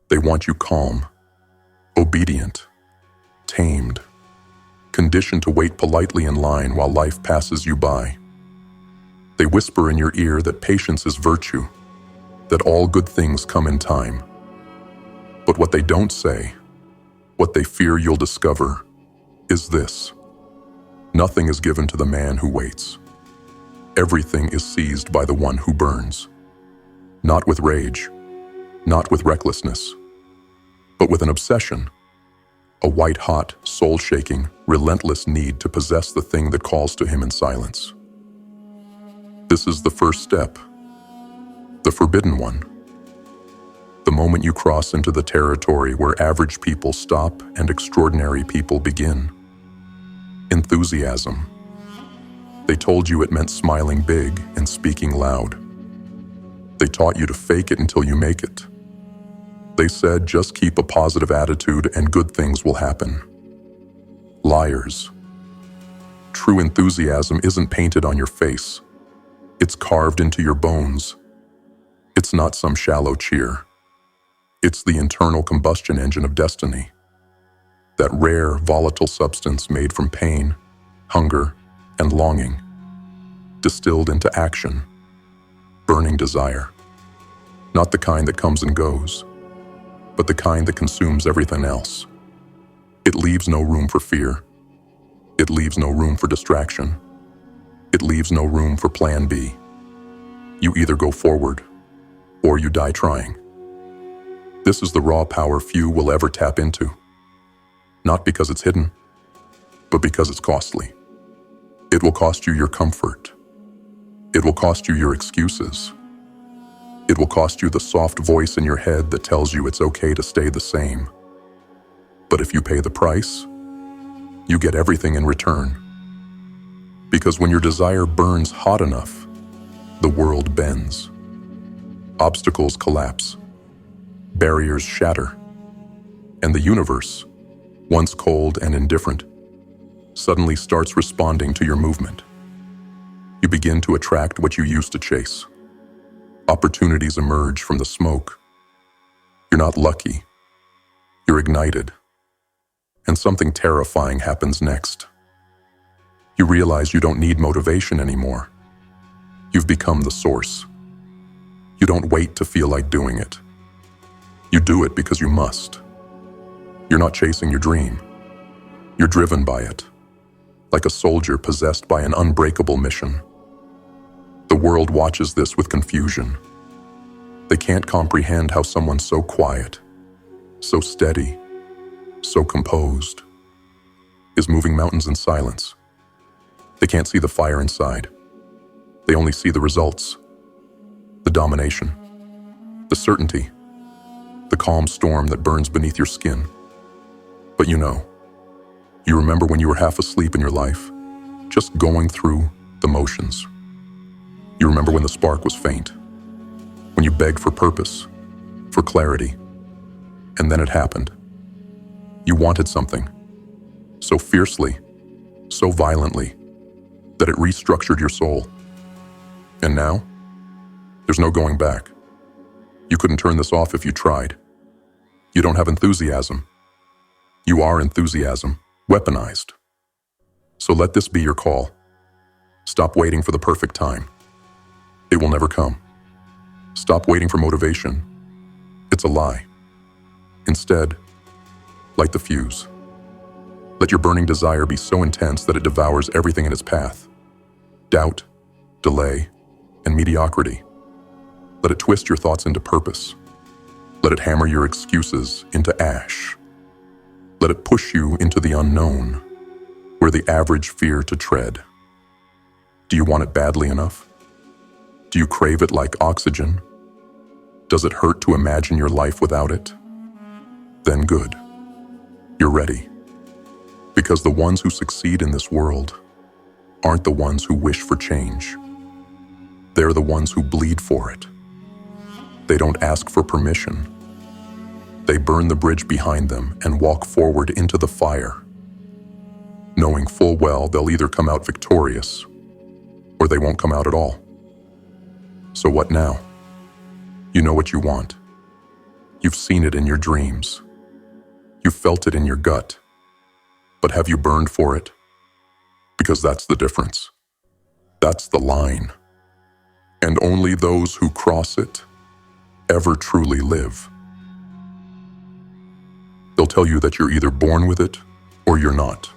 They want you calm, obedient, tamed, conditioned to wait politely in line while life passes you by. They whisper in your ear that patience is virtue, that all good things come in time. But what they don't say, what they fear you'll discover, is this: nothing is given to the man who waits. Everything is seized by the one who burns. Not with rage, not with recklessness, but with an obsession, a white-hot, soul-shaking, relentless need to possess the thing that calls to him in silence. This is the first step, the forbidden one. The moment you cross into the territory where average people stop and extraordinary people begin. Enthusiasm. They told you it meant smiling big and speaking loud. They taught you to fake it until you make it. They said just keep a positive attitude and good things will happen. Liars. True enthusiasm isn't painted on your face. It's carved into your bones. It's not some shallow cheer. It's the internal combustion engine of destiny. That rare, volatile substance made from pain, hunger, and longing, distilled into action, burning desire. Not the kind that comes and goes, but the kind that consumes everything else. It leaves no room for fear. It leaves no room for distraction. It leaves no room for plan B. You either go forward, or you die trying. This is the raw power few will ever tap into. Not because it's hidden, but because it's costly. It will cost you your comfort. It will cost you your excuses. It will cost you the soft voice in your head that tells you it's okay to stay the same. But if you pay the price, you get everything in return. Because when your desire burns hot enough, the world bends. Obstacles collapse. Barriers shatter. And the universe, once cold and indifferent, suddenly starts responding to your movement. You begin to attract what you used to chase. Opportunities emerge from the smoke. You're not lucky. You're ignited. And something terrifying happens next. You realize you don't need motivation anymore. You've become the source. You don't wait to feel like doing it. You do it because you must. You're not chasing your dream. You're driven by it, like a soldier possessed by an unbreakable mission. The world watches this with confusion. They can't comprehend how someone so quiet, so steady, so composed, is moving mountains in silence. They can't see the fire inside. They only see the results, the domination, the certainty, the calm storm that burns beneath your skin. But you remember when you were half asleep in your life, just going through the motions. You remember when the spark was faint, when you begged for purpose, for clarity, and then it happened. You wanted something, so fiercely, so violently, that it restructured your soul. And now, there's no going back. You couldn't turn this off if you tried. You don't have enthusiasm. You are enthusiasm, weaponized. So let this be your call. Stop waiting for the perfect time. It will never come. Stop waiting for motivation. It's a lie. Instead, light the fuse. Let your burning desire be so intense that it devours everything in its path. Doubt, delay, and mediocrity. Let it twist your thoughts into purpose. Let it hammer your excuses into ash. Let it push you into the unknown, where the average fear to tread. Do you want it badly enough? Do you crave it like oxygen? Does it hurt to imagine your life without it? Then good. You're ready. Because the ones who succeed in this world aren't the ones who wish for change. They're the ones who bleed for it. They don't ask for permission. They burn the bridge behind them and walk forward into the fire, knowing full well they'll either come out victorious or they won't come out at all. So what now? You know what you want. You've seen it in your dreams. You've felt it in your gut. But have you burned for it? Because that's the difference. That's the line. And only those who cross it ever truly live. They'll tell you that you're either born with it or you're not.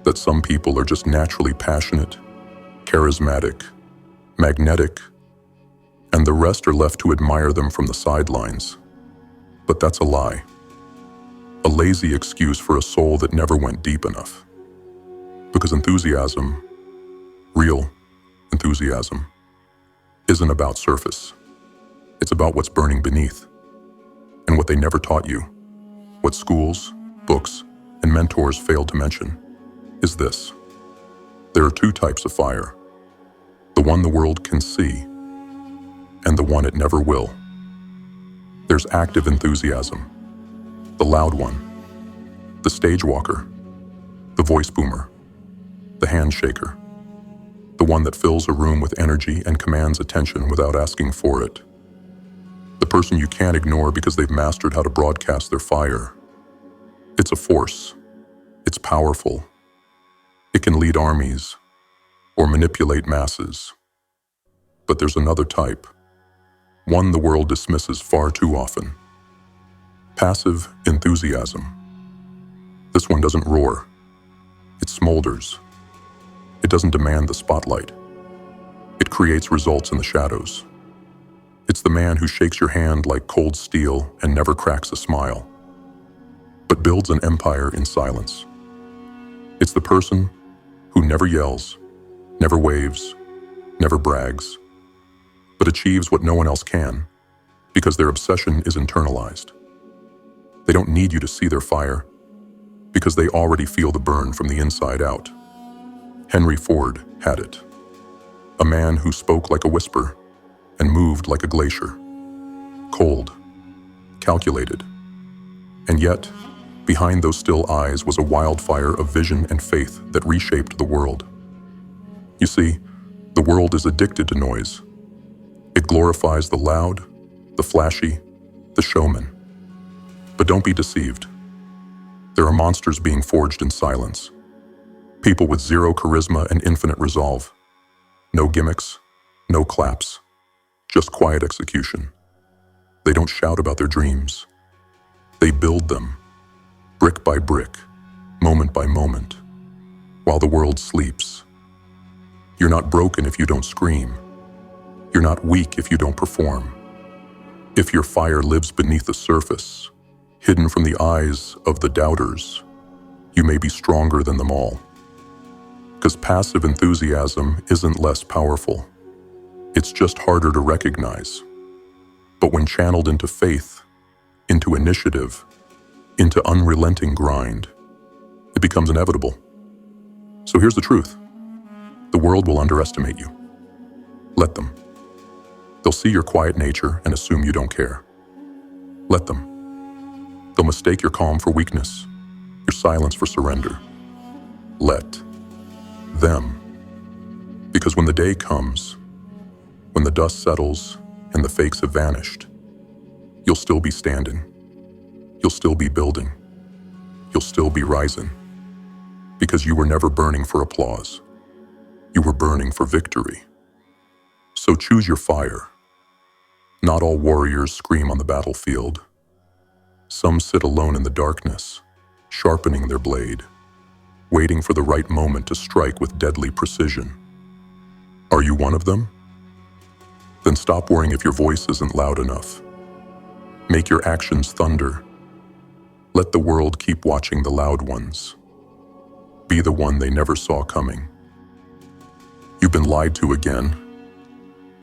That some people are just naturally passionate, charismatic, magnetic, and the rest are left to admire them from the sidelines. But that's a lie. A lazy excuse for a soul that never went deep enough. Because enthusiasm, real enthusiasm, isn't about surface. It's about what's burning beneath. And what they never taught you, what schools, books, and mentors failed to mention, is this. There are two types of fire. The one the world can see, and the one it never will. There's active enthusiasm, the loud one, the stage walker, the voice boomer, the handshaker, the one that fills a room with energy and commands attention without asking for it. The person you can't ignore because they've mastered how to broadcast their fire. It's a force. It's powerful. It can lead armies or manipulate masses. But there's another type, one the world dismisses far too often. Passive enthusiasm. This one doesn't roar. It smolders. It doesn't demand the spotlight. It creates results in the shadows. It's the man who shakes your hand like cold steel and never cracks a smile, but builds an empire in silence. It's the person who never yells, never waves, never brags, but achieves what no one else can because their obsession is internalized. They don't need you to see their fire because they already feel the burn from the inside out. Henry Ford had it. A man who spoke like a whisper and moved like a glacier. Cold, calculated. And yet, behind those still eyes was a wildfire of vision and faith that reshaped the world. You see, the world is addicted to noise. It glorifies the loud, the flashy, the showman. But don't be deceived. There are monsters being forged in silence. People with zero charisma and infinite resolve. No gimmicks, no claps, just quiet execution. They don't shout about their dreams. They build them, brick by brick, moment by moment, while the world sleeps. You're not broken if you don't scream. You're not weak if you don't perform. If your fire lives beneath the surface, hidden from the eyes of the doubters, you may be stronger than them all. Because passive enthusiasm isn't less powerful. It's just harder to recognize. But when channeled into faith, into initiative, into unrelenting grind, it becomes inevitable. So here's the truth. The world will underestimate you. Let them. They'll see your quiet nature and assume you don't care. Let them. They'll mistake your calm for weakness, your silence for surrender. Let them. Because when the day comes, when the dust settles and the fakes have vanished, you'll still be standing. You'll still be building. You'll still be rising. Because you were never burning for applause. You were burning for victory. So choose your fire. Not all warriors scream on the battlefield. Some sit alone in the darkness, sharpening their blade, waiting for the right moment to strike with deadly precision. Are you one of them? Then stop worrying if your voice isn't loud enough. Make your actions thunder. Let the world keep watching the loud ones. Be the one they never saw coming. You've been lied to again.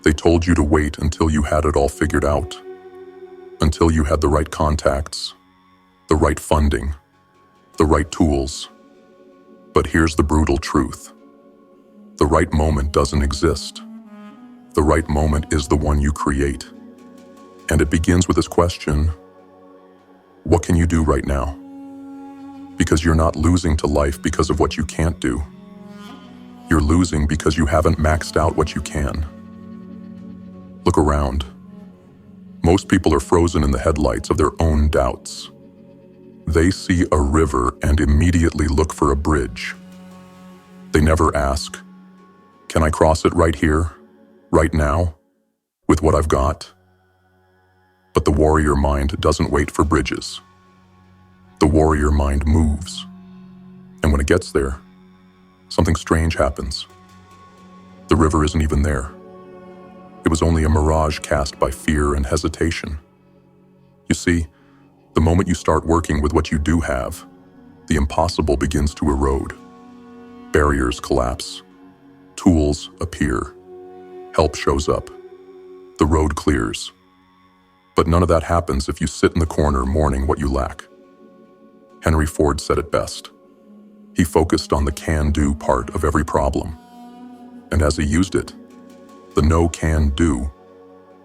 They told you to wait until you had it all figured out, until you had the right contacts, the right funding, the right tools. But here's the brutal truth. The right moment doesn't exist. The right moment is the one you create. And it begins with this question: what can you do right now? Because you're not losing to life because of what you can't do. You're losing because you haven't maxed out what you can. Look around. Most people are frozen in the headlights of their own doubts. They see a river and immediately look for a bridge. They never ask, can I cross it right here, right now, with what I've got? But the warrior mind doesn't wait for bridges. The warrior mind moves. And when it gets there, something strange happens. The river isn't even there. It was only a mirage cast by fear and hesitation. You see, the moment you start working with what you do have, the impossible begins to erode. Barriers collapse. Tools appear. Help shows up. The road clears. But none of that happens if you sit in the corner mourning what you lack. Henry Ford said it best. He focused on the can-do part of every problem. And as he used it, the no can do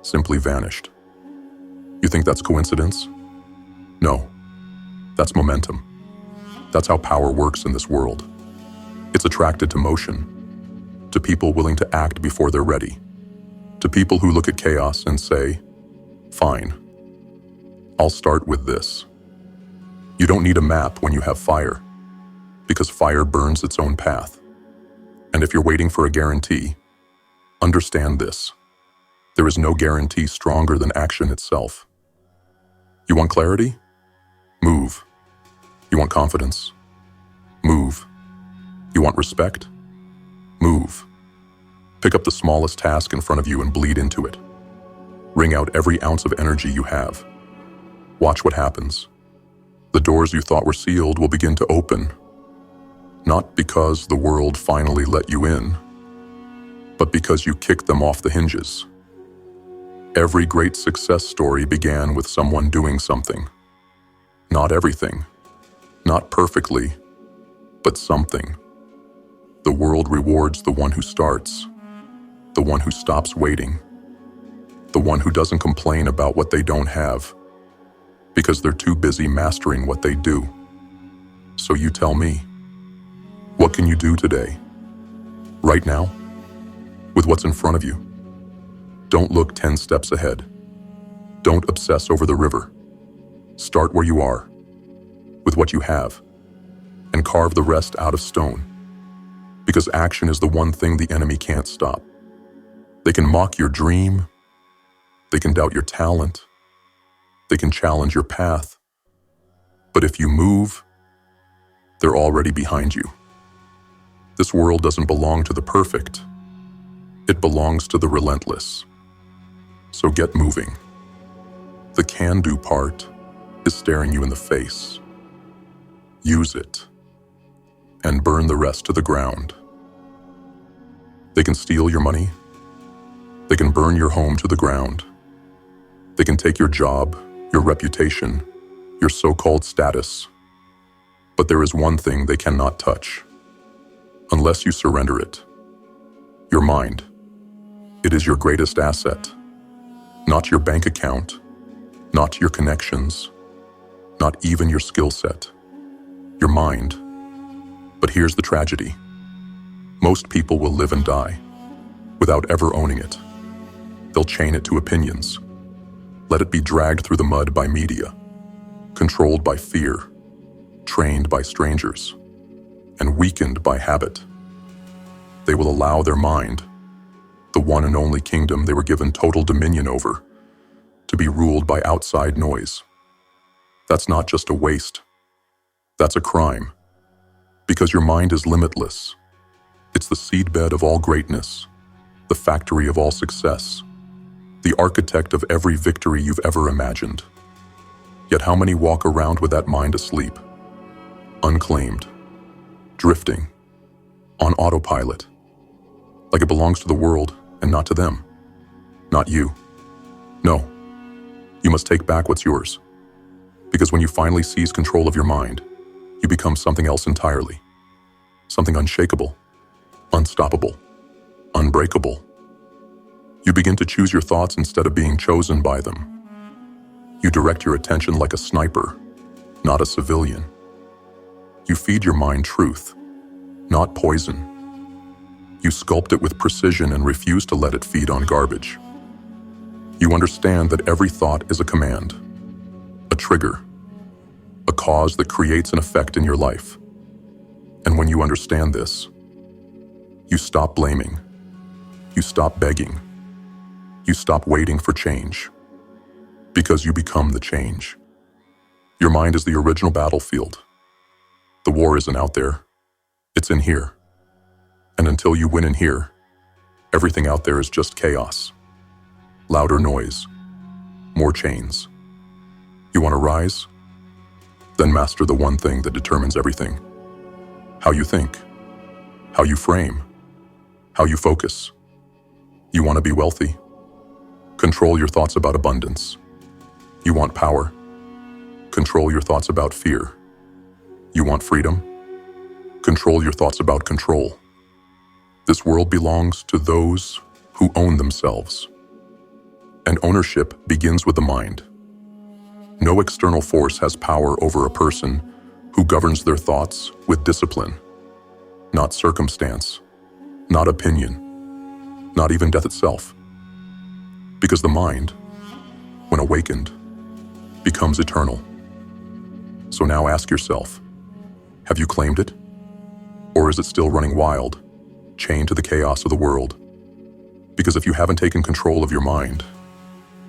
simply vanished. You think that's coincidence? No. That's momentum. That's how power works in this world. It's attracted to motion, to people willing to act before they're ready, to people who look at chaos and say, fine, I'll start with this. You don't need a map when you have fire, because fire burns its own path. And if you're waiting for a guarantee, understand this. There is no guarantee stronger than action itself. You want clarity? Move. You want confidence? Move. You want respect? Move. Pick up the smallest task in front of you and bleed into it. Wring out every ounce of energy you have. Watch what happens. The doors you thought were sealed will begin to open. Not because the world finally let you in, but because you kicked them off the hinges. Every great success story began with someone doing something. Not everything, not perfectly, but something. The world rewards the one who starts, the one who stops waiting, the one who doesn't complain about what they don't have, because they're too busy mastering what they do. So you tell me, what can you do today? Right now? With what's in front of you? Don't look 10 steps ahead. Don't obsess over the river. Start where you are, with what you have, and carve the rest out of stone. Because action is the one thing the enemy can't stop. They can mock your dream. They can doubt your talent. They can challenge your path. But if you move, they're already behind you. This world doesn't belong to the perfect. It belongs to the relentless. So get moving. The can-do part is staring you in the face. Use it and burn the rest to the ground. They can steal your money. They can burn your home to the ground. They can take your job, your reputation, your so-called status. But there is one thing they cannot touch, unless you surrender it. Your mind. It is your greatest asset. Not your bank account, not your connections, not even your skill set. Your mind. But here's the tragedy. Most people will live and die without ever owning it. They'll chain it to opinions. Let it be dragged through the mud by media, controlled by fear, trained by strangers, and weakened by habit. They will allow their mind, the one and only kingdom they were given total dominion over, to be ruled by outside noise. That's not just a waste. That's a crime. Because your mind is limitless. It's the seedbed of all greatness, the factory of all success, the architect of every victory you've ever imagined. Yet how many walk around with that mind asleep, unclaimed, drifting, on autopilot, like it belongs to the world and not to them, not you. No, you must take back what's yours. Because when you finally seize control of your mind, you become something else entirely. Something unshakable, unstoppable, unbreakable. You begin to choose your thoughts instead of being chosen by them. You direct your attention like a sniper, not a civilian. You feed your mind truth, not poison. You sculpt it with precision and refuse to let it feed on garbage. You understand that every thought is a command, a trigger, a cause that creates an effect in your life. And when you understand this, you stop blaming, you stop begging, you stop waiting for change, because you become the change. Your mind is the original battlefield. The war isn't out there, it's in here. And until you win in here, everything out there is just chaos. Louder noise, more chains. You want to rise? Then master the one thing that determines everything. How you think, how you frame, how you focus. You want to be wealthy? Control your thoughts about abundance. You want power? Control your thoughts about fear. You want freedom? Control your thoughts about control. This world belongs to those who own themselves. And ownership begins with the mind. No external force has power over a person who governs their thoughts with discipline, not circumstance, not opinion, not even death itself. Because the mind, when awakened, becomes eternal. So now ask yourself, have you claimed it? Or is it still running wild, chained to the chaos of the world? Because if you haven't taken control of your mind,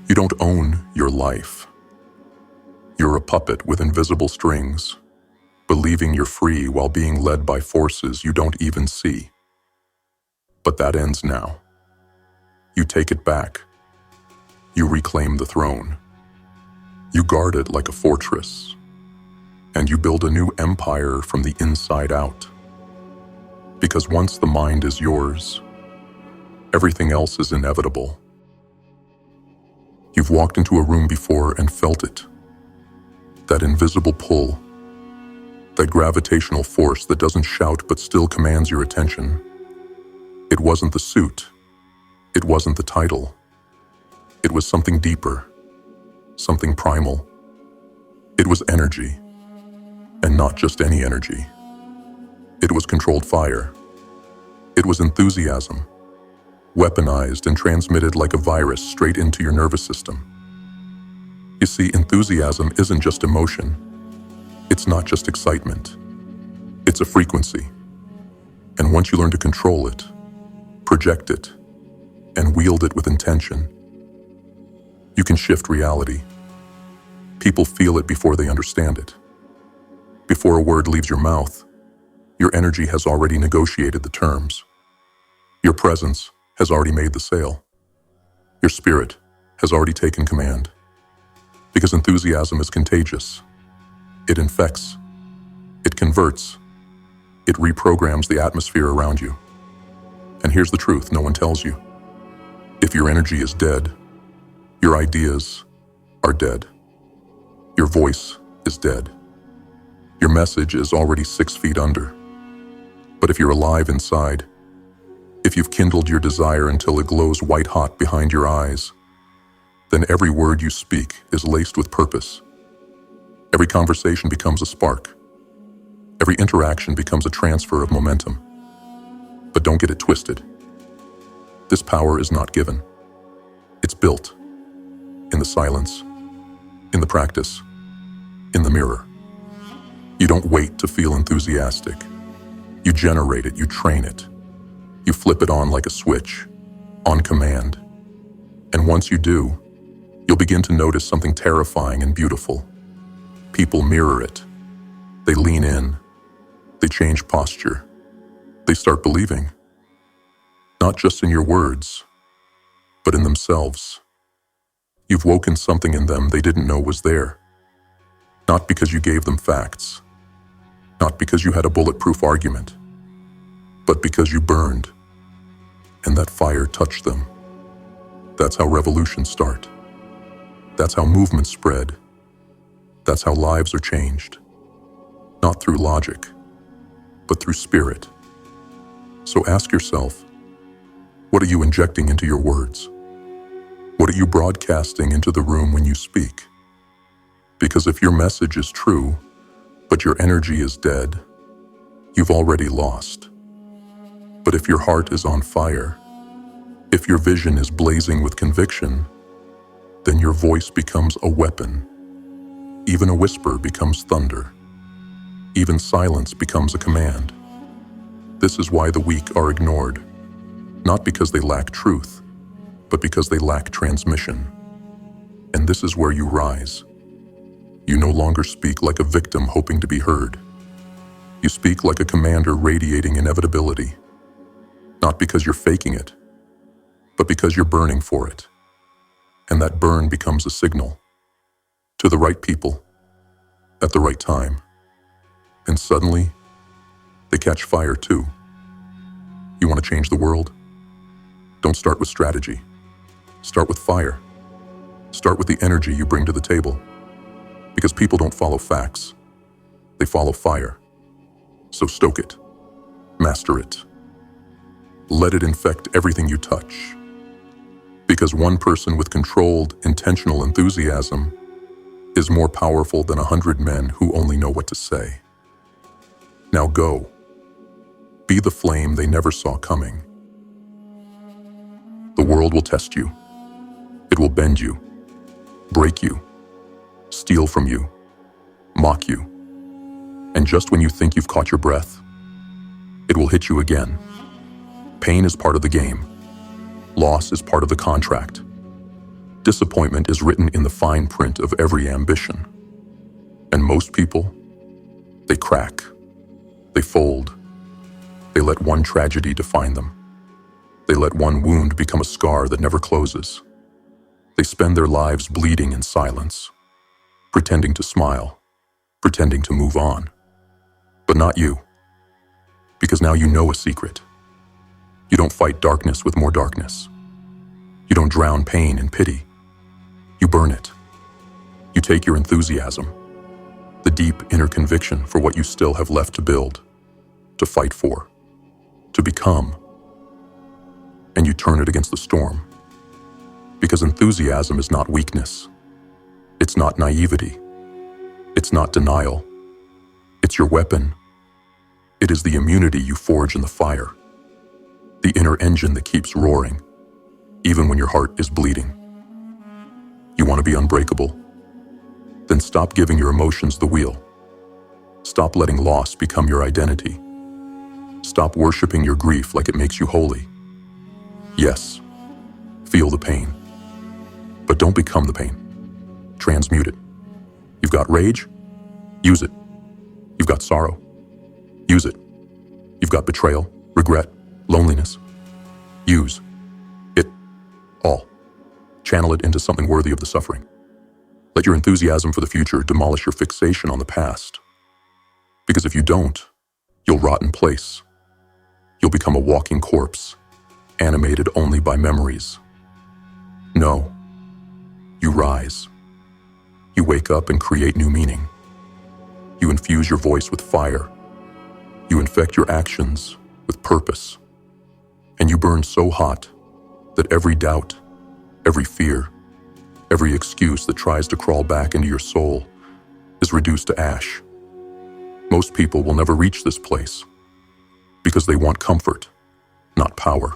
you don't own your life. You're a puppet with invisible strings, believing you're free while being led by forces you don't even see. But that ends now. You take it back. You reclaim the throne. You guard it like a fortress, and you build a new empire from the inside out. Because once the mind is yours, everything else is inevitable. You've walked into a room before and felt it. That invisible pull, that gravitational force that doesn't shout but still commands your attention. It wasn't the suit. It wasn't the title. It was something deeper, something primal. It was energy, and not just any energy. It was controlled fire. It was enthusiasm, weaponized and transmitted like a virus straight into your nervous system. You see, enthusiasm isn't just emotion. It's not just excitement. It's a frequency. And once you learn to control it, project it, and wield it with intention, you can shift reality. People feel it before they understand it. Before a word leaves your mouth, your energy has already negotiated the terms. Your presence has already made the sale. Your spirit has already taken command. Because enthusiasm is contagious. It infects. It converts. It reprograms the atmosphere around you. And here's the truth no one tells you. If your energy is dead, your ideas are dead. Your voice is dead. Your message is already 6 feet under. But if you're alive inside, if you've kindled your desire until it glows white hot behind your eyes, then every word you speak is laced with purpose. Every conversation becomes a spark. Every interaction becomes a transfer of momentum. But don't get it twisted. This power is not given. It's built. In the silence. In the practice. In the mirror. You don't wait to feel enthusiastic. You generate it, you train it. You flip it on like a switch, on command. And once you do, you'll begin to notice something terrifying and beautiful. People mirror it. They lean in. They change posture. They start believing. Not just in your words, but in themselves. You've woken something in them they didn't know was there. Not because you gave them facts. Not because you had a bulletproof argument. But because you burned. And that fire touched them. That's how revolutions start. That's how movements spread. That's how lives are changed. Not through logic, but through spirit. So ask yourself, what are you injecting into your words? What are you broadcasting into the room when you speak? Because if your message is true, but your energy is dead, you've already lost. But if your heart is on fire, if your vision is blazing with conviction, then your voice becomes a weapon. Even a whisper becomes thunder. Even silence becomes a command. This is why the weak are ignored, not because they lack truth, but because they lack transmission. And this is where you rise. You no longer speak like a victim hoping to be heard. You speak like a commander radiating inevitability, not because you're faking it, but because you're burning for it. And that burn becomes a signal to the right people at the right time. And suddenly, they catch fire too. You want to change the world? Don't start with strategy. Start with fire. Start with the energy you bring to the table. Because people don't follow facts. They follow fire. So stoke it. Master it. Let it infect everything you touch. Because one person with controlled, intentional enthusiasm is more powerful than 100 men who only know what to say. Now go. Be the flame they never saw coming. The world will test you. It will bend you, break you, steal from you, mock you. And just when you think you've caught your breath, it will hit you again. Pain is part of the game. Loss is part of the contract. Disappointment is written in the fine print of every ambition. And most people, they crack, they fold. They let one tragedy define them. They let one wound become a scar that never closes. They spend their lives bleeding in silence, pretending to smile, pretending to move on. But not you, because now you know a secret. You don't fight darkness with more darkness. You don't drown pain in pity. You burn it. You take your enthusiasm, the deep inner conviction for what you still have left to build, to fight for, to become, and you turn it against the storm. Because enthusiasm is not weakness. It's not naivety. It's not denial. It's your weapon. It is the immunity you forge in the fire. The inner engine that keeps roaring, even when your heart is bleeding. You want to be unbreakable? Then stop giving your emotions the wheel. Stop letting loss become your identity. Stop worshiping your grief like it makes you holy. Yes, feel the pain. But don't become the pain. Transmute it. You've got rage? Use it. You've got sorrow? Use it. You've got betrayal, regret, loneliness? Use it all. Channel it into something worthy of the suffering. Let your enthusiasm for the future demolish your fixation on the past. Because if you don't, you'll rot in place. You'll become a walking corpse, animated only by memories. No. You rise. You wake up and create new meaning. You infuse your voice with fire. You infect your actions with purpose. And you burn so hot that every doubt, every fear, every excuse that tries to crawl back into your soul is reduced to ash. Most people will never reach this place because they want comfort, not power.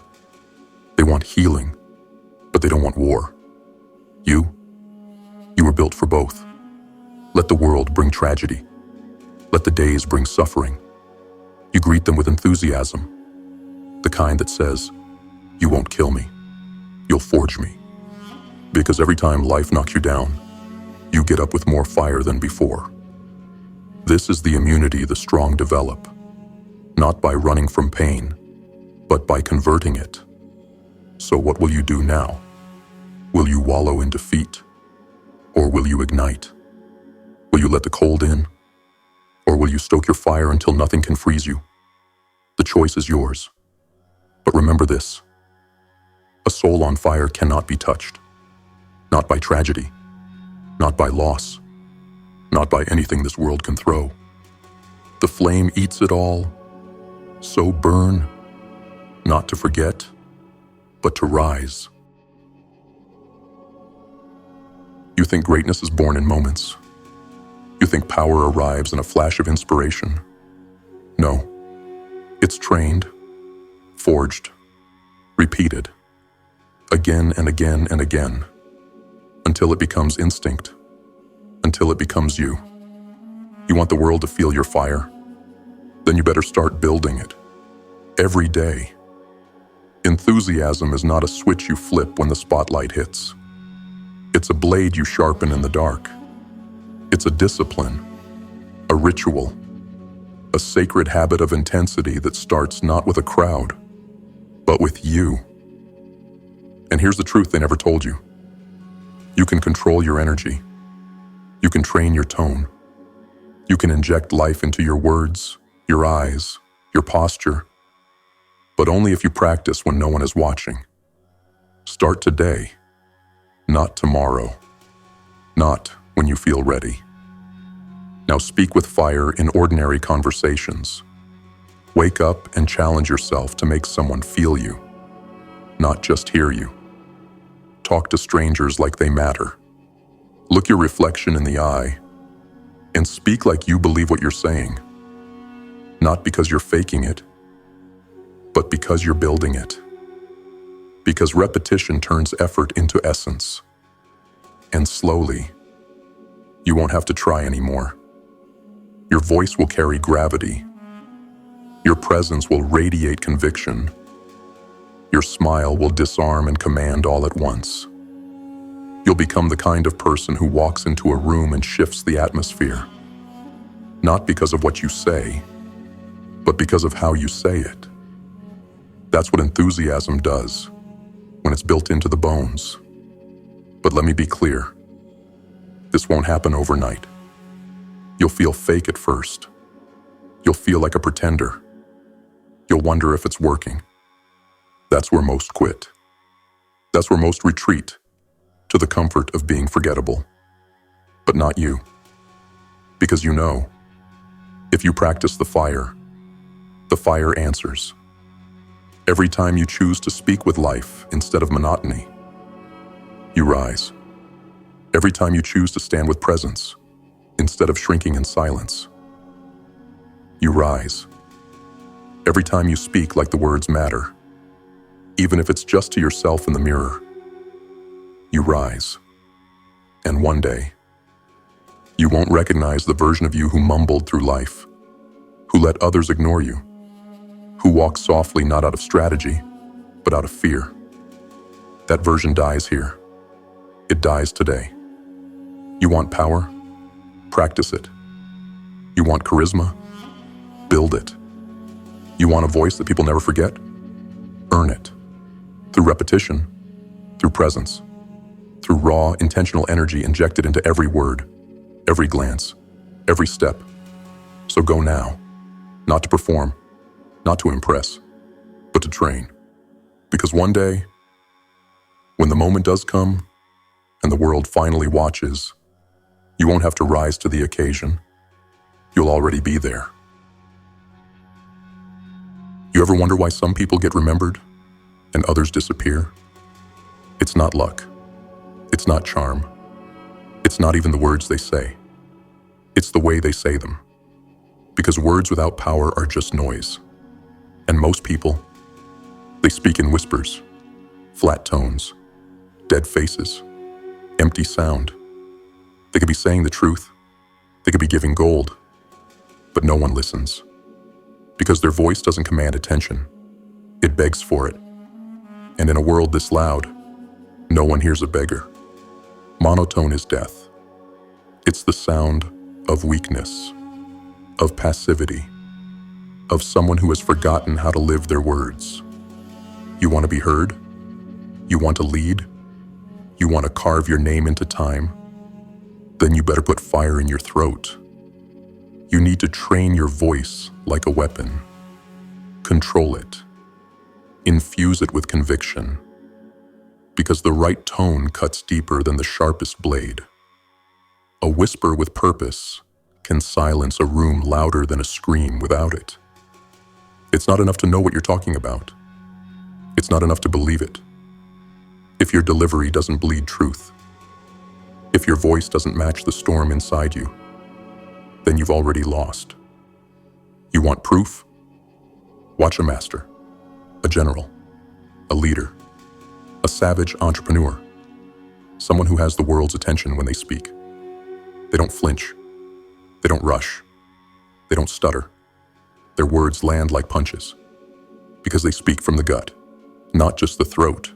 They want healing, but they don't want war. You were built for both. Let the world bring tragedy. Let the days bring suffering. You greet them with enthusiasm, the kind that says, "You won't kill me. You'll forge me." Because every time life knocks you down, you get up with more fire than before. This is the immunity the strong develop, not by running from pain, but by converting it. So what will you do now? Will you wallow in defeat? Or will you ignite? Will you let the cold in? Or will you stoke your fire until nothing can freeze you? The choice is yours. But remember this: a soul on fire cannot be touched. Not by tragedy, not by loss, not by anything this world can throw. The flame eats it all, so burn, not to forget, but to rise. You think greatness is born in moments. You think power arrives in a flash of inspiration. No, it's trained, forged, repeated, again and again and again. until it becomes instinct, until it becomes you. You want the world to feel your fire? Then you better start building it. Every day. Enthusiasm is not a switch you flip when the spotlight hits. It's a blade you sharpen in the dark. It's a discipline, a ritual, a sacred habit of intensity that starts not with a crowd, but with you. And here's the truth they never told you. You can control your energy. You can train your tone. You can inject life into your words, your eyes, your posture, but only if you practice when no one is watching. Start today, not tomorrow, not when you feel ready. Now speak with fire in ordinary conversations. Wake up and challenge yourself to make someone feel you, not just hear you. Talk to strangers like they matter. Look your reflection in the eye and speak like you believe what you're saying, not because you're faking it, but because you're building it. Because repetition turns effort into essence. And slowly, you won't have to try anymore. Your voice will carry gravity. Your presence will radiate conviction. Your smile will disarm and command all at once. You'll become the kind of person who walks into a room and shifts the atmosphere. Not because of what you say, but because of how you say it. That's what enthusiasm does, when it's built into the bones. But let me be clear, this won't happen overnight. You'll feel fake at first. You'll feel like a pretender. You'll wonder if it's working. That's where most quit. That's where most retreat, to the comfort of being forgettable. But not you. Because you know, if you practice the fire answers. Every time you choose to speak with life instead of monotony, you rise. Every time you choose to stand with presence instead of shrinking in silence, you rise. Every time you speak like the words matter, even if it's just to yourself in the mirror, you rise. And one day, you won't recognize the version of you who mumbled through life, who let others ignore you, who walks softly not out of strategy, but out of fear. That version dies here. It dies today. You want power? Practice it. You want charisma? Build it. You want a voice that people never forget? Earn it. Through repetition, through presence, through raw, intentional energy injected into every word, every glance, every step. So go now, not to perform, not to impress, but to train. Because one day, when the moment does come and the world finally watches, you won't have to rise to the occasion. You'll already be there. You ever wonder why some people get remembered and others disappear? It's not luck. It's not charm. It's not even the words they say. It's the way they say them. Because words without power are just noise. And most people, they speak in whispers, flat tones, dead faces, empty sound. They could be saying the truth. They could be giving gold. But no one listens. Because their voice doesn't command attention. It begs for it. And in a world this loud, no one hears a beggar. Monotone is death. It's the sound of weakness, of passivity, of someone who has forgotten how to live their words. You want to be heard? You want to lead? You want to carve your name into time? Then you better put fire in your throat. You need to train your voice like a weapon. Control it. Infuse it with conviction. Because the right tone cuts deeper than the sharpest blade. A whisper with purpose can silence a room louder than a scream without it. It's not enough to know what you're talking about. It's not enough to believe it. If your delivery doesn't bleed truth, if your voice doesn't match the storm inside you, then you've already lost. You want proof? Watch a master, a general, a leader, a savage entrepreneur. Someone who has the world's attention when they speak. They don't flinch. They don't rush. They don't stutter. Their words land like punches because they speak from the gut, not just the throat.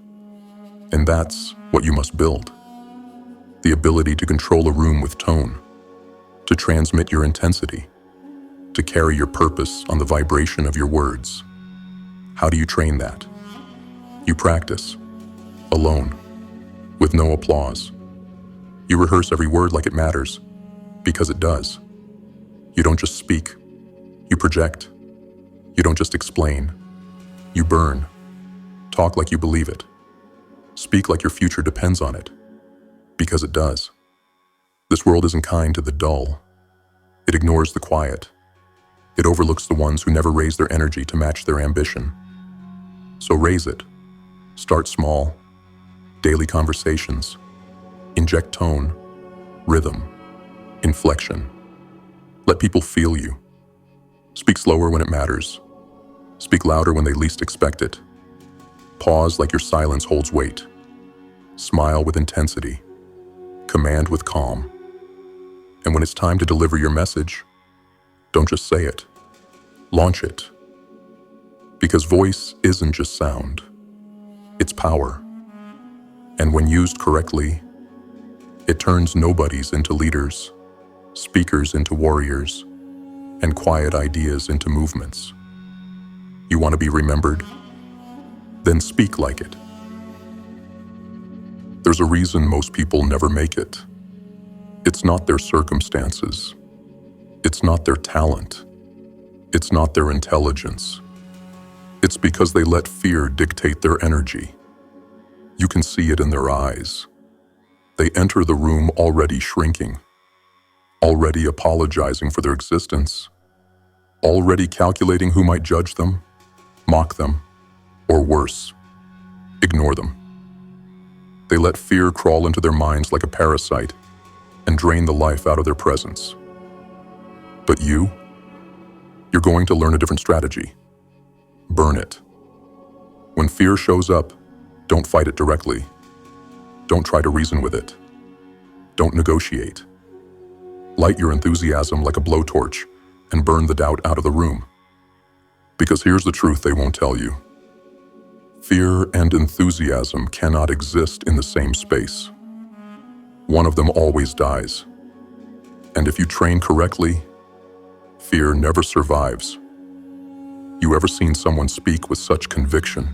And that's what you must build. The ability to control a room with tone, to transmit your intensity, to carry your purpose on the vibration of your words. How do you train that? You practice, alone, with no applause. You rehearse every word like it matters, because it does. You don't just speak, you project. You don't just explain, you burn. Talk like you believe it. Speak like your future depends on it, because it does. This world isn't kind to the dull. It ignores the quiet. It overlooks the ones who never raise their energy to match their ambition. So raise it. Start small. Daily conversations. Inject tone, rhythm, inflection. Let people feel you. Speak slower when it matters. Speak louder when they least expect it. Pause like your silence holds weight. Smile with intensity. Command with calm. And when it's time to deliver your message, don't just say it. Launch it. Because voice isn't just sound. It's power. And when used correctly, it turns nobodies into leaders, speakers into warriors, and quiet ideas into movements. You want to be remembered? Then speak like it. There's a reason most people never make it. It's not their circumstances. It's not their talent. It's not their intelligence. It's because they let fear dictate their energy. You can see it in their eyes. They enter the room already shrinking, already apologizing for their existence, already calculating who might judge them, mock them, or worse, ignore them. They let fear crawl into their minds like a parasite and drain the life out of their presence. But you're going to learn a different strategy. Burn it. When fear shows up, don't fight it directly. Don't try to reason with it. Don't negotiate. Light your enthusiasm like a blowtorch and burn the doubt out of the room. Because here's the truth they won't tell you. Fear and enthusiasm cannot exist in the same space. One of them always dies. And if you train correctly, fear never survives. You ever seen someone speak with such conviction,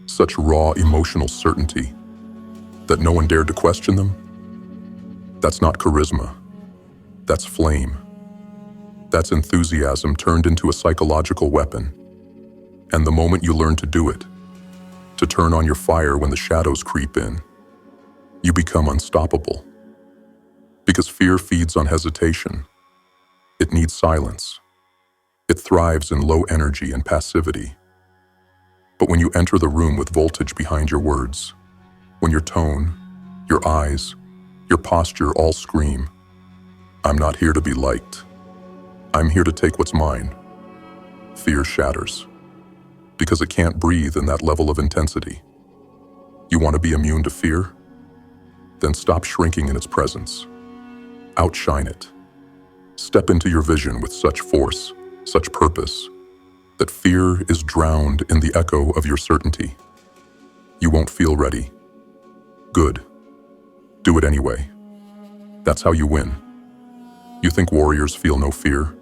such raw emotional certainty, that no one dared to question them? That's not charisma. That's flame. That's enthusiasm turned into a psychological weapon. And the moment you learn to do it, to turn on your fire when the shadows creep in, you become unstoppable. Because fear feeds on hesitation. It needs silence. It thrives in low energy and passivity. But when you enter the room with voltage behind your words, when your tone, your eyes, your posture all scream, "I'm not here to be liked. I'm here to take what's mine," fear shatters. Because it can't breathe in that level of intensity. You want to be immune to fear? Then stop shrinking in its presence. Outshine it. Step into your vision with such force, such purpose, that fear is drowned in the echo of your certainty. You won't feel ready. Good. Do it anyway. That's how you win. You think warriors feel no fear?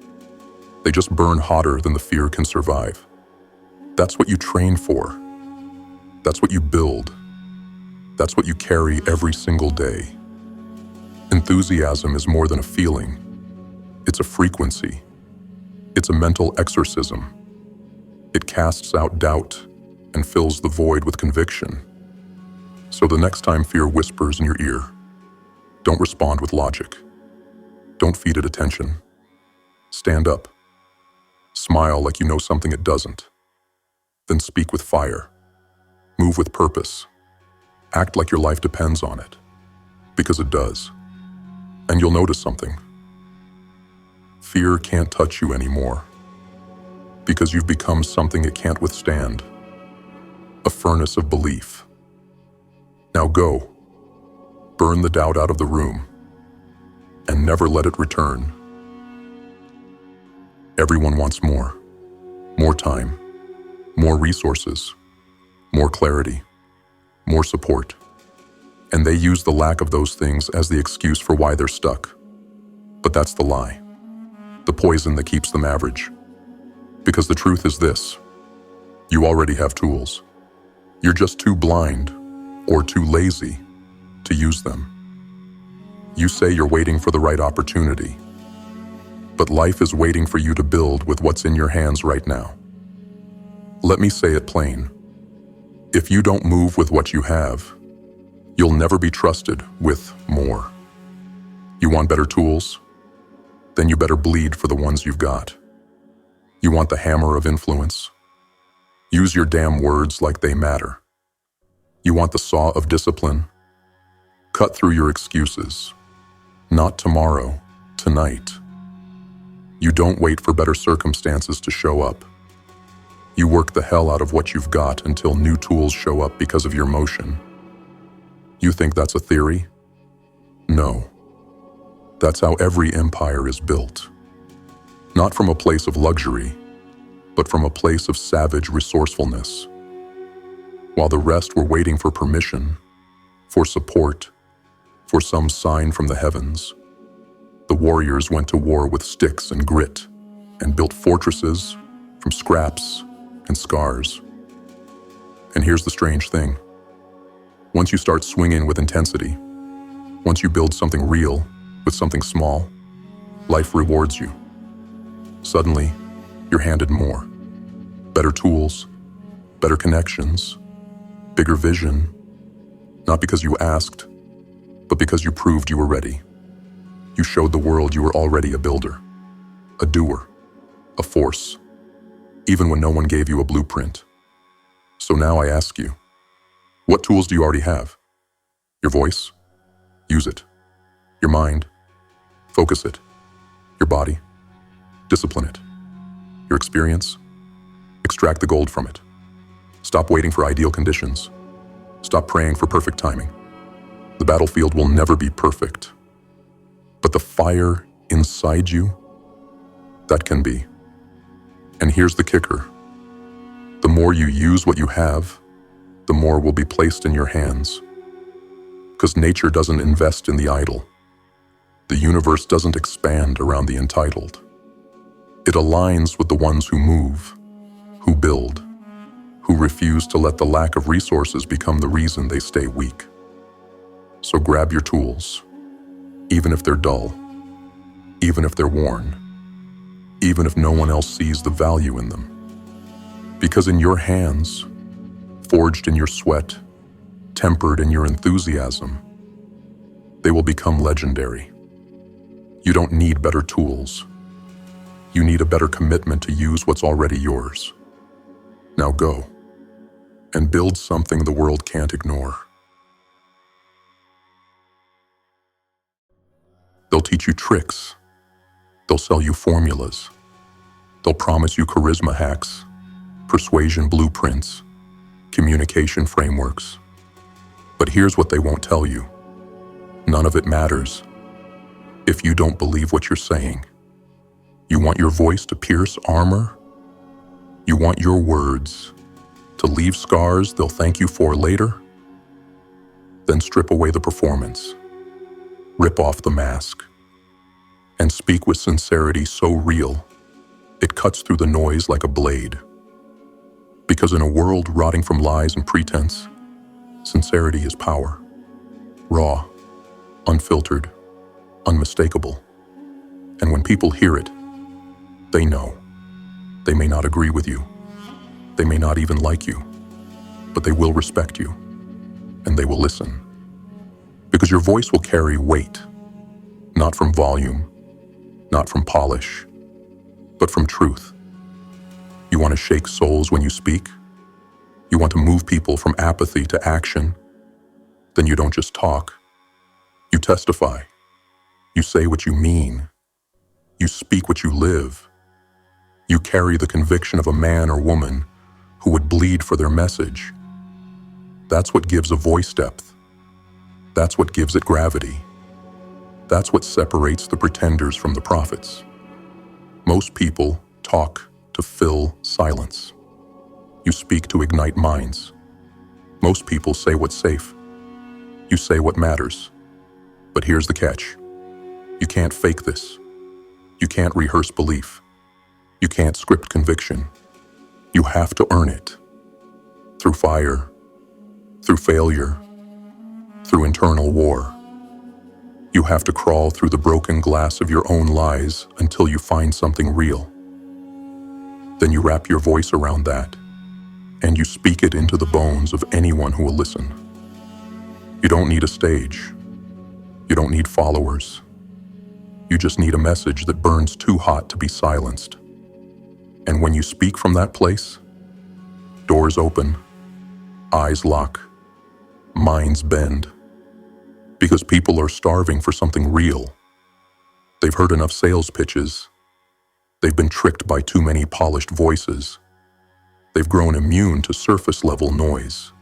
They just burn hotter than the fear can survive. That's what you train for. That's what you build. That's what you carry every single day. Enthusiasm is more than a feeling. It's a frequency. It's a mental exorcism. It casts out doubt and fills the void with conviction. So the next time fear whispers in your ear, don't respond with logic. Don't feed it attention. Stand up. Smile like you know something it doesn't. Then speak with fire. Move with purpose. Act like your life depends on it. Because it does. And you'll notice something. Fear can't touch you anymore. Because you've become something it can't withstand. A furnace of belief. Now go. Burn the doubt out of the room and never let it return. Everyone wants more. More time, more resources, more clarity, more support. And they use the lack of those things as the excuse for why they're stuck. But that's the lie, the poison that keeps them average. Because the truth is this: you already have tools. You're just too blind or too lazy to use them. You say you're waiting for the right opportunity, but life is waiting for you to build with what's in your hands right now. Let me say it plain. If you don't move with what you have, you'll never be trusted with more. You want better tools? Then you better bleed for the ones you've got. You want the hammer of influence? Use your damn words like they matter. You want the saw of discipline? Cut through your excuses. Not tomorrow, tonight. You don't wait for better circumstances to show up. You work the hell out of what you've got until new tools show up because of your motion. You think that's a theory? No. That's how every empire is built. Not from a place of luxury, but from a place of savage resourcefulness. While the rest were waiting for permission, for support, for some sign from the heavens, the warriors went to war with sticks and grit and built fortresses from scraps and scars. And here's the strange thing. Once you start swinging with intensity, once you build something real with something small, life rewards you. Suddenly, you're handed more. Better tools, better connections, bigger vision, not because you asked, but because you proved you were ready. You showed the world you were already a builder, a doer, a force, even when no one gave you a blueprint. So now I ask you, what tools do you already have? Your voice? Use it. Your mind? Focus it. Your body? Discipline it. Your experience? Extract the gold from it. Stop waiting for ideal conditions. Stop praying for perfect timing. The battlefield will never be perfect. But the fire inside you, that can be. And here's the kicker. The more you use what you have, the more will be placed in your hands. Because nature doesn't invest in the idle. The universe doesn't expand around the entitled. It aligns with the ones who move, who build, who refuse to let the lack of resources become the reason they stay weak. So grab your tools, even if they're dull, even if they're worn, even if no one else sees the value in them. Because in your hands, forged in your sweat, tempered in your enthusiasm, they will become legendary. You don't need better tools. You need a better commitment to use what's already yours. Now go and build something the world can't ignore. They'll teach you tricks. They'll sell you formulas. They'll promise you charisma hacks, persuasion blueprints, communication frameworks. But here's what they won't tell you. None of it matters if you don't believe what you're saying. You want your voice to pierce armor? You want your words to leave scars they'll thank you for later? Then strip away the performance, rip off the mask, and speak with sincerity so real it cuts through the noise like a blade. Because in a world rotting from lies and pretense, sincerity is power. Raw, unfiltered, unmistakable. And when people hear it, they know. They may not agree with you. They may not even like you, but they will respect you, and they will listen. Because your voice will carry weight, not from volume, not from polish, but from truth. You want to shake souls when you speak? You want to move people from apathy to action? Then you don't just talk. You testify. You say what you mean. You speak what you live. You carry the conviction of a man or woman who would bleed for their message. That's what gives a voice depth. That's what gives it gravity. That's what separates the pretenders from the prophets. Most people talk to fill silence. You speak to ignite minds. Most people say what's safe. You say what matters. But here's the catch. You can't fake this. You can't rehearse belief. You can't script conviction. You have to earn it. Through fire, through failure, through internal war. You have to crawl through the broken glass of your own lies until you find something real. Then you wrap your voice around that, and you speak it into the bones of anyone who will listen. You don't need a stage. You don't need followers. You just need a message that burns too hot to be silenced. And when you speak from that place, doors open, eyes lock, minds bend. Because people are starving for something real. They've heard enough sales pitches. They've been tricked by too many polished voices. They've grown immune to surface-level noise.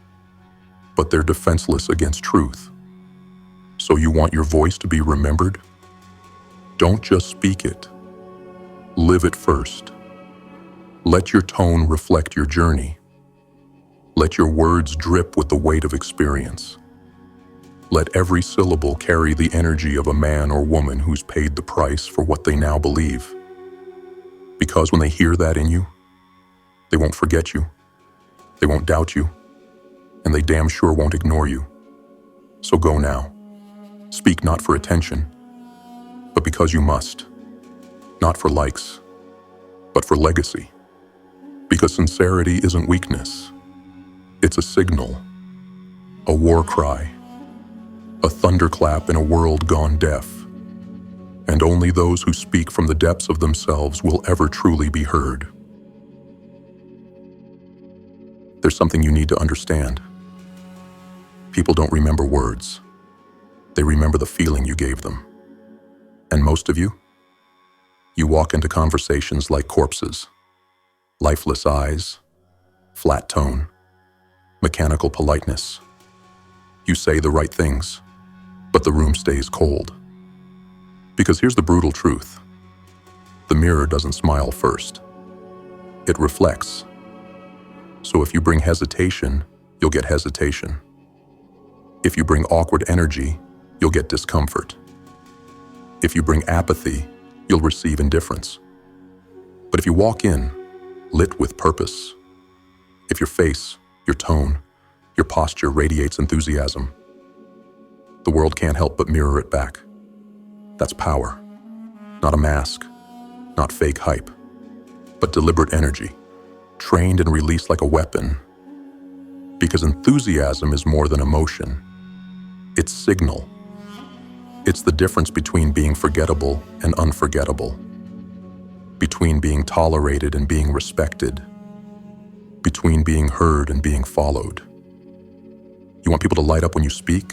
But they're defenseless against truth. So you want your voice to be remembered? Don't just speak it. Live it first. Let your tone reflect your journey. Let your words drip with the weight of experience. Let every syllable carry the energy of a man or woman who's paid the price for what they now believe. Because when they hear that in you, they won't forget you, they won't doubt you, and they damn sure won't ignore you. So go now. Speak not for attention, but because you must. Not for likes, but for legacy. Because sincerity isn't weakness. It's a signal, a war cry, a thunderclap in a world gone deaf. And only those who speak from the depths of themselves will ever truly be heard. There's something you need to understand. People don't remember words. They remember the feeling you gave them. And most of you walk into conversations like corpses. Lifeless eyes, flat tone, mechanical politeness. You say the right things, but the room stays cold. Because here's the brutal truth. The mirror doesn't smile first. It reflects. So if you bring hesitation, you'll get hesitation. If you bring awkward energy, you'll get discomfort. If you bring apathy, you'll receive indifference. But if you walk in, lit with purpose, if your face, your tone, your posture radiates enthusiasm, the world can't help but mirror it back. That's power. Not a mask, not fake hype, but deliberate energy, trained and released like a weapon. Because enthusiasm is more than emotion. It's signal. It's the difference between being forgettable and unforgettable, between being tolerated and being respected, between being heard and being followed. You want people to light up when you speak?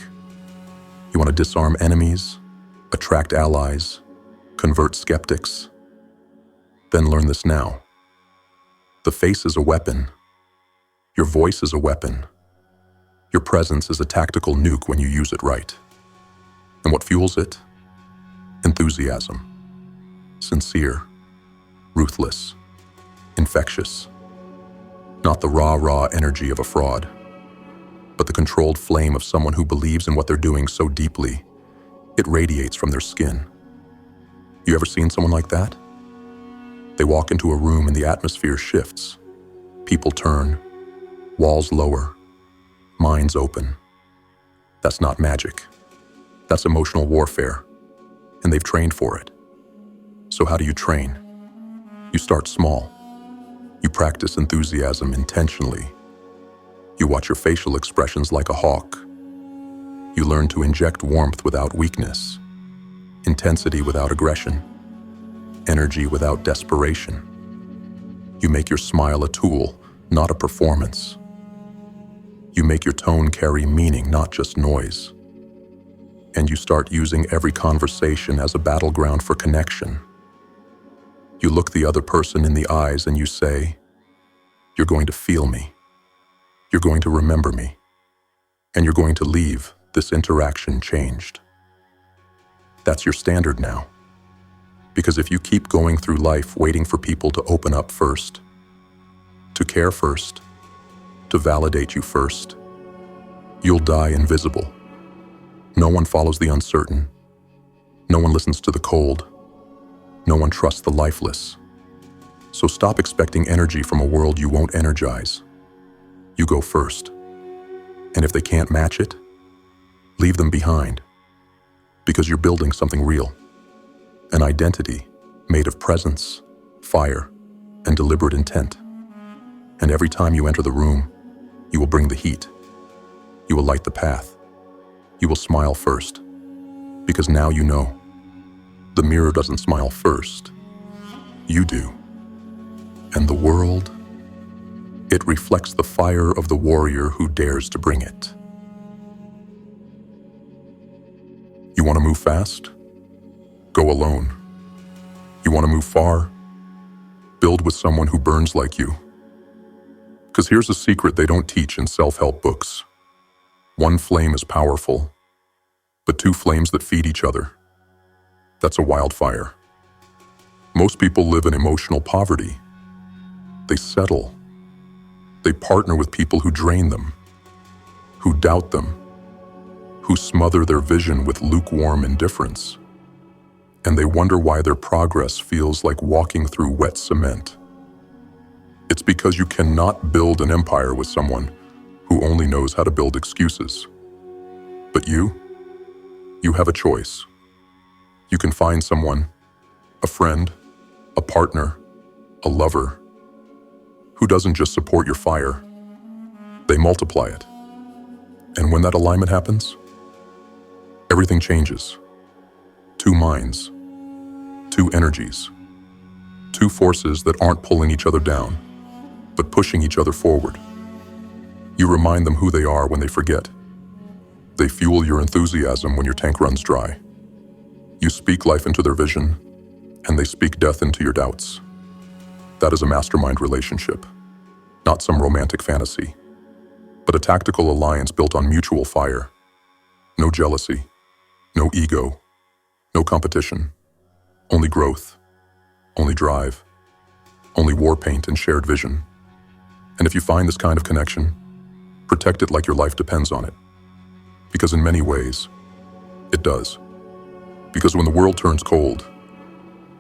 You want to disarm enemies, attract allies, convert skeptics? Then learn this now. The face is a weapon. Your voice is a weapon. Your presence is a tactical nuke when you use it right. And what fuels it? Enthusiasm. Sincere. Ruthless. Infectious. Not the raw energy of a fraud, but the controlled flame of someone who believes in what they're doing so deeply, it radiates from their skin. You ever seen someone like that? They walk into a room and the atmosphere shifts. People turn, walls lower, minds open. That's not magic. That's emotional warfare, and they've trained for it. So how do you train? You start small. You practice enthusiasm intentionally. You watch your facial expressions like a hawk. You learn to inject warmth without weakness, intensity without aggression, energy without desperation. You make your smile a tool, not a performance. You make your tone carry meaning, not just noise. And you start using every conversation as a battleground for connection. You look the other person in the eyes and you say, "You're going to feel me. You're going to remember me. And you're going to leave this interaction changed. That's your standard now. Because if you keep going through life waiting for people to open up first, to care first, to validate you first, you'll die invisible. No one follows the uncertain. No one listens to the cold. No one trusts the lifeless. So stop expecting energy from a world you won't energize. You go first. And if they can't match it, leave them behind. Because you're building something real. An identity made of presence, fire, and deliberate intent. And every time you enter the room, you will bring the heat. You will light the path. You will smile first. Because now you know. The mirror doesn't smile first. You do. And the world, it reflects the fire of the warrior who dares to bring it. You want to move fast? Go alone. You want to move far? Build with someone who burns like you. Because here's a secret they don't teach in self-help books. One flame is powerful, but two flames that feed each other, that's a wildfire. Most people live in emotional poverty. They settle. They partner with people who drain them, who doubt them, who smother their vision with lukewarm indifference. And they wonder why their progress feels like walking through wet cement. It's because you cannot build an empire with someone who only knows how to build excuses. But you have a choice. You can find someone, a friend, a partner, a lover, who doesn't just support your fire, they multiply it. And when that alignment happens, everything changes. Two minds, two energies, two forces that aren't pulling each other down, but pushing each other forward. You remind them who they are when they forget. They fuel your enthusiasm when your tank runs dry. You speak life into their vision, and they speak death into your doubts. That is a mastermind relationship, not some romantic fantasy, but a tactical alliance built on mutual fire. No jealousy, no ego, no competition, only growth, only drive, only war paint and shared vision. And if you find this kind of connection, protect it like your life depends on it. Because in many ways, it does. Because when the world turns cold,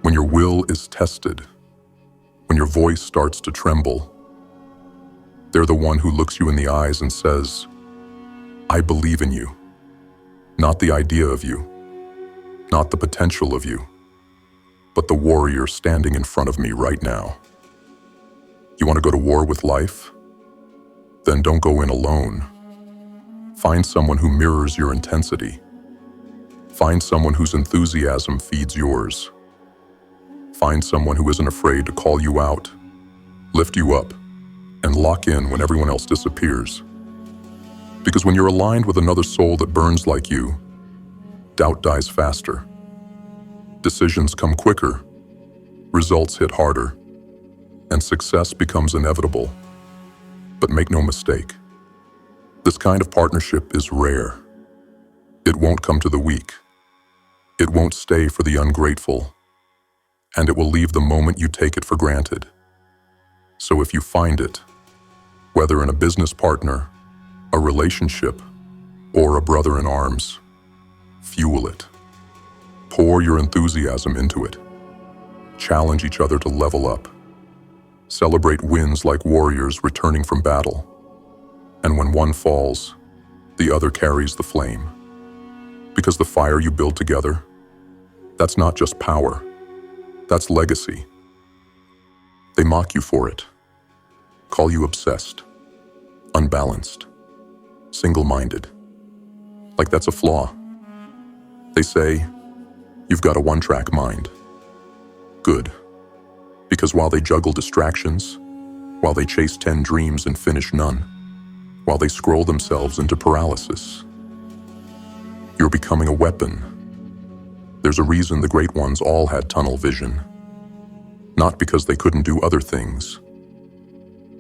when your will is tested, when your voice starts to tremble, they're the one who looks you in the eyes and says, I believe in you. Not the idea of you, not the potential of you, but the warrior standing in front of me right now. You want to go to war with life? Then don't go in alone. Find someone who mirrors your intensity. Find someone whose enthusiasm feeds yours. Find someone who isn't afraid to call you out, lift you up, and lock in when everyone else disappears. Because when you're aligned with another soul that burns like you, doubt dies faster. Decisions come quicker, results hit harder, and success becomes inevitable. But make no mistake, this kind of partnership is rare. It won't come to the weak. It won't stay for the ungrateful. And it will leave the moment you take it for granted. So if you find it, whether in a business partner, a relationship, or a brother in arms, fuel it. Pour your enthusiasm into it. Challenge each other to level up. Celebrate wins like warriors returning from battle. And when one falls, the other carries the flame. Because the fire you build together, that's not just power, that's legacy. They mock you for it, call you obsessed, unbalanced, single-minded. Like that's a flaw. They say, you've got a one-track mind. Good. Because while they juggle distractions, while they chase 10 dreams and finish none, while they scroll themselves into paralysis, you're becoming a weapon. There's a reason the great ones all had tunnel vision. Not because they couldn't do other things,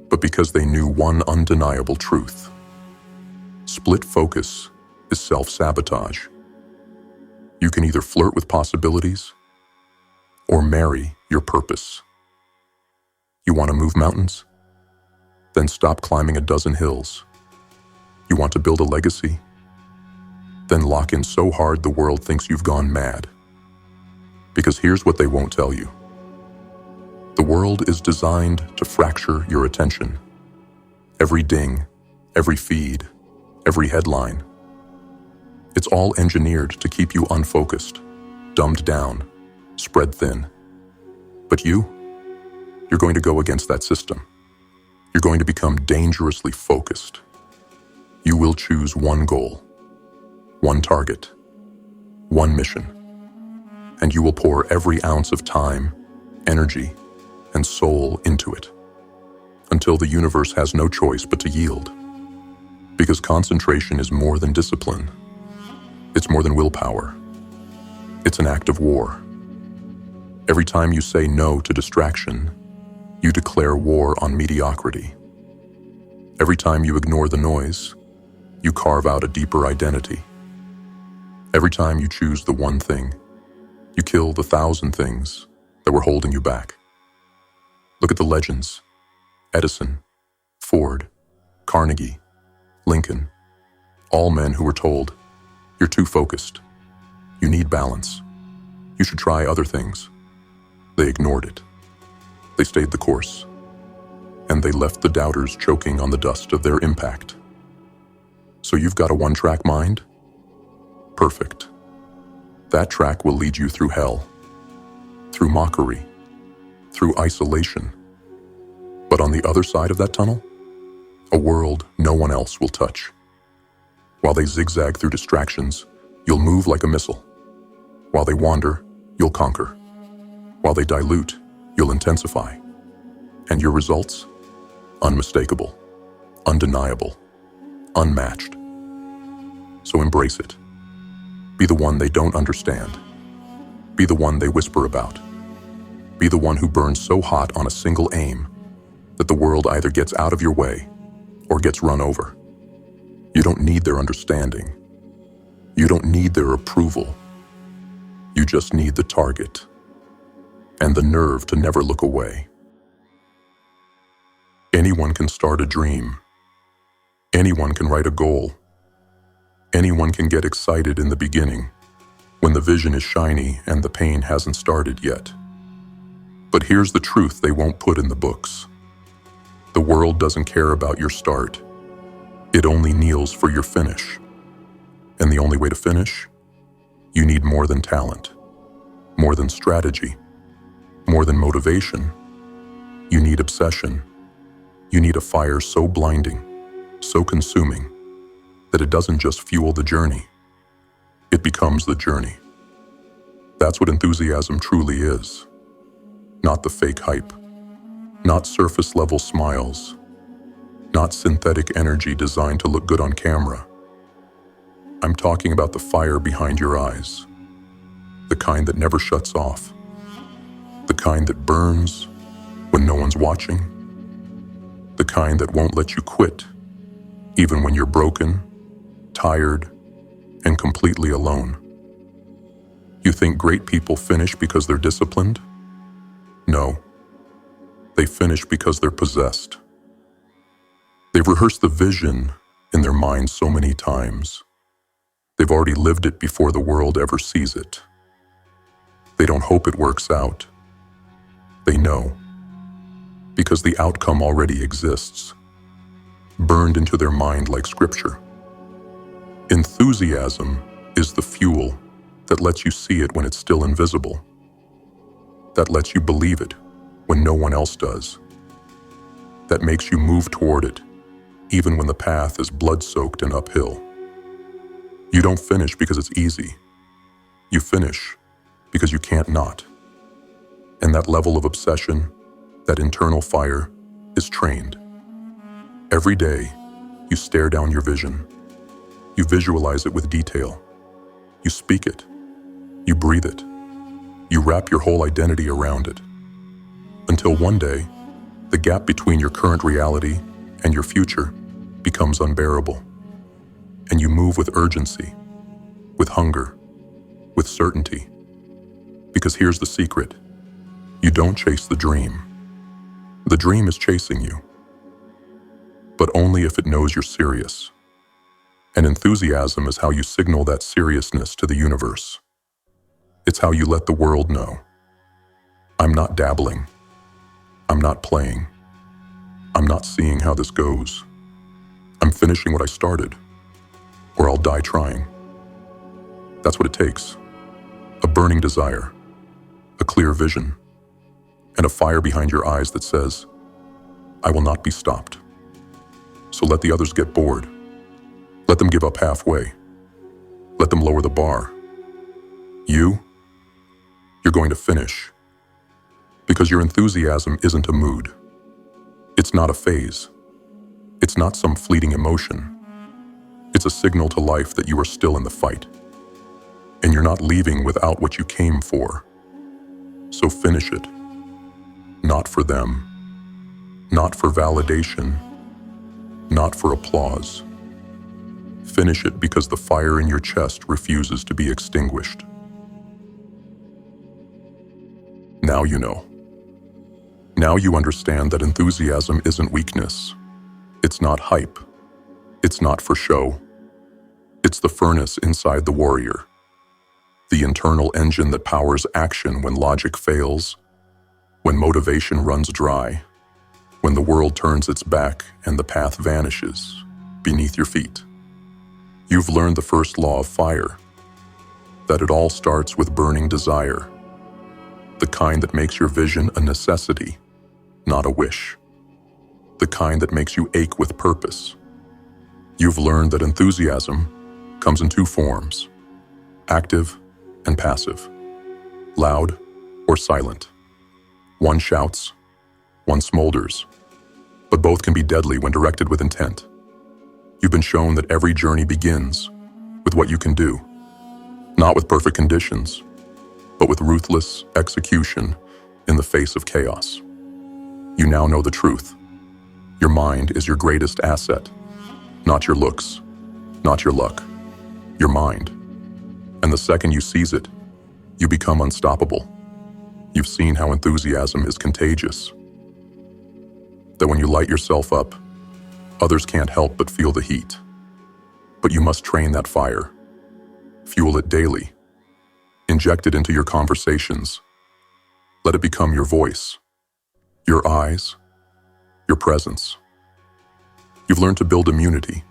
but because they knew one undeniable truth. Split focus is self-sabotage. You can either flirt with possibilities or marry your purpose. You want to move mountains? Then stop climbing a dozen hills. You want to build a legacy? Then lock in so hard the world thinks you've gone mad. Because here's what they won't tell you. The world is designed to fracture your attention. Every ding, every feed, every headline. It's all engineered to keep you unfocused, dumbed down, spread thin. But you're going to go against that system. You're going to become dangerously focused. You will choose one goal, one target, one mission, and you will pour every ounce of time, energy, and soul into it until the universe has no choice but to yield. Because concentration is more than discipline. It's more than willpower. It's an act of war. Every time you say no to distraction, you declare war on mediocrity. Every time you ignore the noise, you carve out a deeper identity. Every time you choose the one thing, you kill the 1,000 things that were holding you back. Look at the legends: Edison, Ford, Carnegie, Lincoln, all men who were told, "You're too focused. You need balance. You should try other things." They ignored it. They stayed the course. And they left the doubters choking on the dust of their impact. So you've got a one-track mind? Perfect. That track will lead you through hell, through mockery, through isolation. But on the other side of that tunnel, a world no one else will touch. While they zigzag through distractions, you'll move like a missile. While they wander, you'll conquer. While they dilute, you'll intensify. And your results? Unmistakable, undeniable, unmatched. So embrace it. Be the one they don't understand. Be the one they whisper about. Be the one who burns so hot on a single aim that the world either gets out of your way or gets run over. You don't need their understanding. You don't need their approval. You just need the target and the nerve to never look away. Anyone can start a dream. Anyone can write a goal. Anyone can get excited in the beginning, when the vision is shiny and the pain hasn't started yet. But here's the truth they won't put in the books. The world doesn't care about your start. It only kneels for your finish. And the only way to finish? You need more than talent, more than strategy, more than motivation. You need obsession. You need a fire so blinding, so consuming, that it doesn't just fuel the journey. It becomes the journey. That's what enthusiasm truly is. Not the fake hype. Not surface-level smiles. Not synthetic energy designed to look good on camera. I'm talking about the fire behind your eyes. The kind that never shuts off. The kind that burns when no one's watching. The kind that won't let you quit, even when you're broken, tired, and completely alone. You think great people finish because they're disciplined? No. They finish because they're possessed. They've rehearsed the vision in their minds so many times. They've already lived it before the world ever sees it. They don't hope it works out. They know. Because the outcome already exists, burned into their mind like scripture. Enthusiasm is the fuel that lets you see it when it's still invisible, that lets you believe it when no one else does, that makes you move toward it even when the path is blood-soaked and uphill. You don't finish because it's easy. You finish because you can't not. And that level of obsession, that internal fire, is trained. Every day, you stare down your vision. You visualize it with detail. You speak it. You breathe it. You wrap your whole identity around it. Until one day, the gap between your current reality and your future becomes unbearable. And you move with urgency, with hunger, with certainty. Because here's the secret. You don't chase the dream. The dream is chasing you. But only if it knows you're serious. And enthusiasm is how you signal that seriousness to the universe. It's how you let the world know. I'm not dabbling. I'm not playing. I'm not seeing how this goes. I'm finishing what I started, or I'll die trying. That's what it takes. A burning desire, a clear vision, and a fire behind your eyes that says, I will not be stopped. So let the others get bored. Let them give up halfway. Let them lower the bar. You're going to finish. Because your enthusiasm isn't a mood. It's not a phase. It's not some fleeting emotion. It's a signal to life that you are still in the fight. And you're not leaving without what you came for. So finish it. Not for them. Not for validation. Not for applause. Finish it because the fire in your chest refuses to be extinguished. Now you know. Now you understand that enthusiasm isn't weakness. It's not hype. It's not for show. It's the furnace inside the warrior. The internal engine that powers action when logic fails, when motivation runs dry, when the world turns its back and the path vanishes beneath your feet. You've learned the first law of fire, that it all starts with burning desire, the kind that makes your vision a necessity, not a wish, the kind that makes you ache with purpose. You've learned that enthusiasm comes in two forms, active and passive, loud or silent. One shouts, one smolders, but both can be deadly when directed with intent. You've been shown that every journey begins with what you can do, not with perfect conditions, but with ruthless execution in the face of chaos. You now know the truth. Your mind is your greatest asset, not your looks, not your luck, your mind. And the second you seize it, you become unstoppable. You've seen how enthusiasm is contagious. That when you light yourself up, others can't help but feel the heat. But you must train that fire, fuel it daily, inject it into your conversations. Let it become your voice, your eyes, your presence. You've learned to build immunity,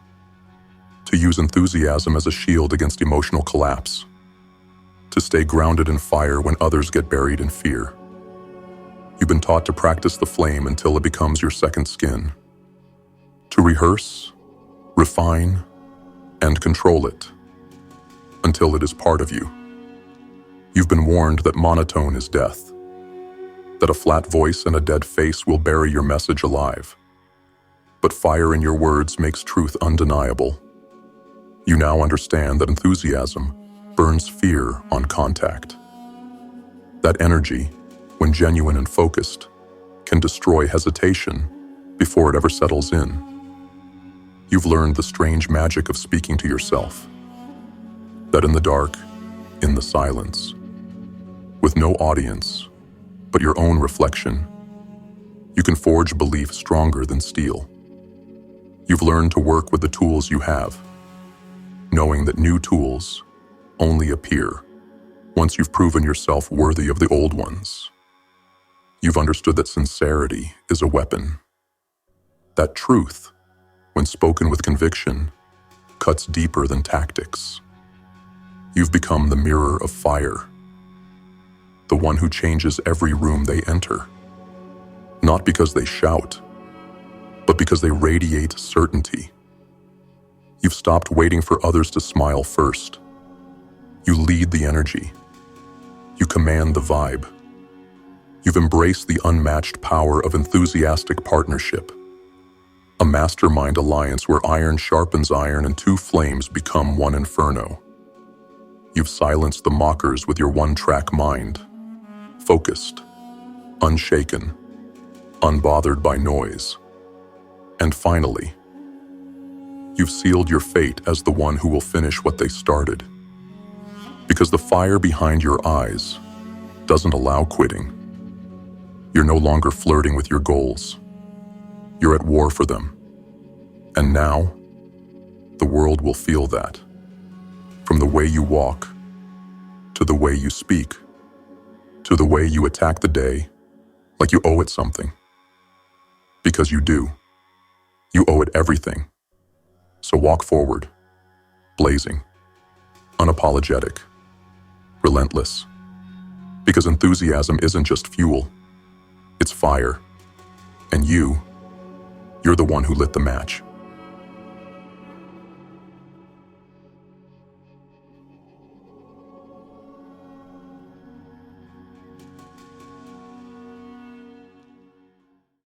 to use enthusiasm as a shield against emotional collapse, to stay grounded in fire when others get buried in fear. You've been taught to practice the flame until it becomes your second skin, to rehearse, refine, and control it until it is part of you. You've been warned that monotone is death, that a flat voice and a dead face will bury your message alive. But fire in your words makes truth undeniable. You now understand that enthusiasm burns fear on contact. That energy, when genuine and focused, can destroy hesitation before it ever settles in. You've learned the strange magic of speaking to yourself. That in the dark, in the silence, with no audience, but your own reflection, you can forge belief stronger than steel. You've learned to work with the tools you have, knowing that new tools only appear once you've proven yourself worthy of the old ones. You've understood that sincerity is a weapon, that truth, when spoken with conviction, cuts deeper than tactics. You've become the mirror of fire, the one who changes every room they enter, not because they shout, but because they radiate certainty. You've stopped waiting for others to smile first. You lead the energy. You command the vibe. You've embraced the unmatched power of enthusiastic partnership, a mastermind alliance where iron sharpens iron and two flames become one inferno. You've silenced the mockers with your one-track mind, focused, unshaken, unbothered by noise. And finally, You've sealed your fate as the one who will finish what they started. Because the fire behind your eyes doesn't allow quitting. You're no longer flirting with your goals. You're at war for them. And now, the world will feel that. From the way you walk, to the way you speak, to the way you attack the day, like you owe it something. Because you do. You owe it everything. So walk forward, blazing, unapologetic, relentless. Because enthusiasm isn't just fuel, it's fire. And you're the one who lit the match.